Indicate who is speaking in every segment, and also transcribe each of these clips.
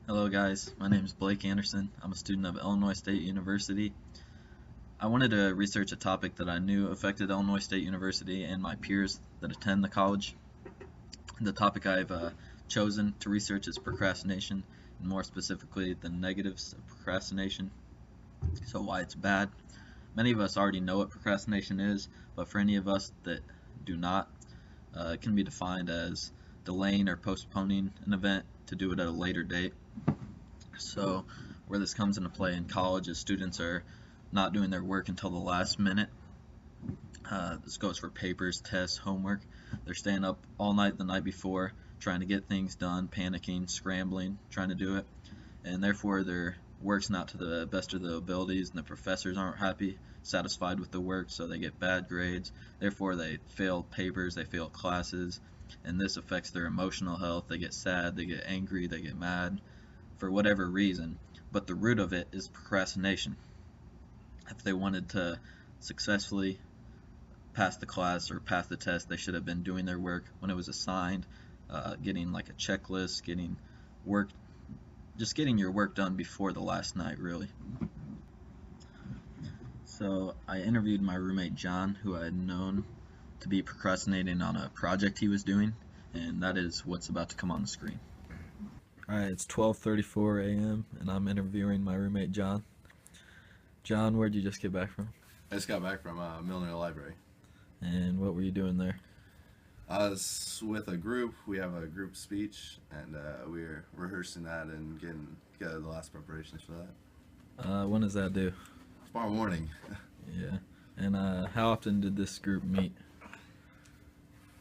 Speaker 1: Hello guys, my name is Blake Anderson. I'm a student of Illinois State University. I wanted to research a topic that I knew affected Illinois State University and my peers that attend the college. The topic I've chosen to research is procrastination, and more specifically the negatives of procrastination, so why it's bad. Many of us already know what procrastination is, but for any of us that do not, it can be defined as delaying or postponing an event to do it at a later date. So where this comes into play in college is students are not doing their work until the last minute. This goes for papers, tests, homework. They're staying up all night the night before trying to get things done, panicking, scrambling, trying to do it, and therefore their work's not to the best of their abilities, and the professors aren't satisfied with the work, so they get bad grades. Therefore they fail papers, they fail classes, and this affects their emotional health. They get sad, they get angry, they get mad for whatever reason, but the root of it is procrastination. If they wanted to successfully pass the class or pass the test, they should have been doing their work when it was assigned, getting like a checklist, just getting your work done before the last night, really. So I interviewed my roommate John, who I had known to be procrastinating on a project he was doing, and that is what's about to come on the screen. Alright, it's 12:34 a.m. and I'm interviewing my roommate John. John, where'd you just get back from?
Speaker 2: I just got back from Milner Library.
Speaker 1: And what were you doing there?
Speaker 2: I was with a group. We have a group speech, and we're rehearsing that and getting together the last preparations for that.
Speaker 1: When does that due?
Speaker 2: Tomorrow morning.
Speaker 1: Yeah. And how often did this group meet?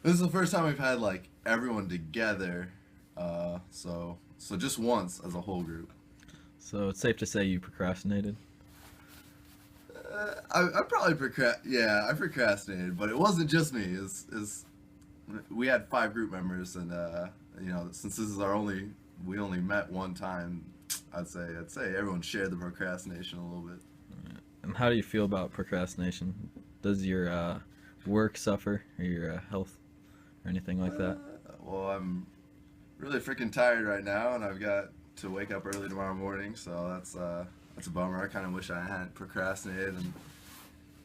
Speaker 2: This is the first time we've had like everyone together, so just once as a whole group.
Speaker 1: So it's safe to say you procrastinated?
Speaker 2: I probably I procrastinated, but it wasn't just me. We had 5 group members, and since this is we only met one time, I'd say everyone shared the procrastination a little bit.
Speaker 1: And how do you feel about procrastination? Does your work suffer, or your health, or anything like that?
Speaker 2: Well, I'm really freaking tired right now, and I've got to wake up early tomorrow morning, so that's a bummer. I kind of wish I hadn't procrastinated, and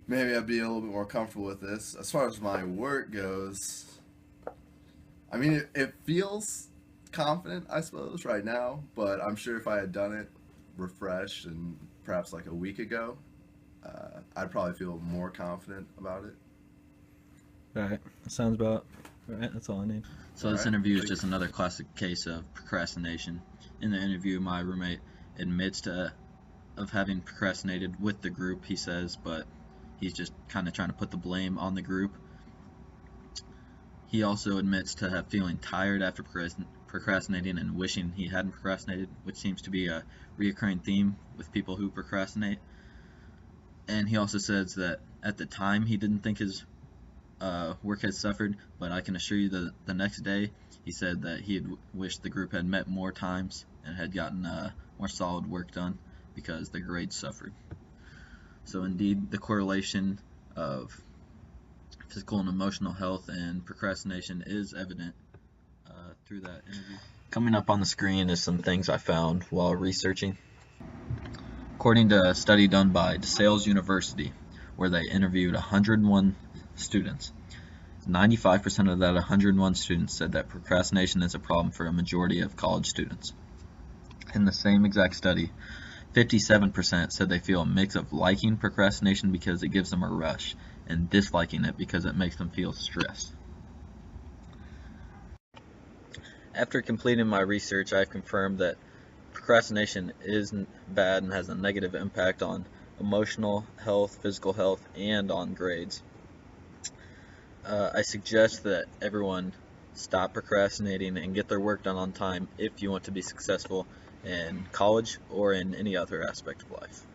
Speaker 2: maybe I'd be a little bit more comfortable with this. As far as my work goes, I mean, it feels confident, I suppose, right now, but I'm sure if I had done it refreshed and perhaps like a week ago, I'd probably feel more confident about it.
Speaker 1: Alright, that sounds about right. That's all I need. So this interview is just another classic case of procrastination. In the interview, my roommate admits of having procrastinated with the group, he says, but he's just kind of trying to put the blame on the group. He also admits to have feeling tired after procrastinating and wishing he hadn't procrastinated, which seems to be a reoccurring theme with people who procrastinate. And he also says that at the time he didn't think his work had suffered, but I can assure you that the next day he said that he had wished the group had met more times and had gotten more solid work done because the grades suffered. So indeed, the correlation of physical and emotional health and procrastination is evident through that interview. Coming up on the screen is some things I found while researching. According to a study done by DeSales University, where they interviewed 101 students, 95% of that 101 students said that procrastination is a problem for a majority of college students. In the same exact study, 57% said they feel a mix of liking procrastination because it gives them a rush and disliking it because it makes them feel stressed. After completing my research, I've confirmed that procrastination is bad and has a negative impact on emotional health, physical health, and on grades. I suggest that everyone stop procrastinating and get their work done on time if you want to be successful in college or in any other aspect of life.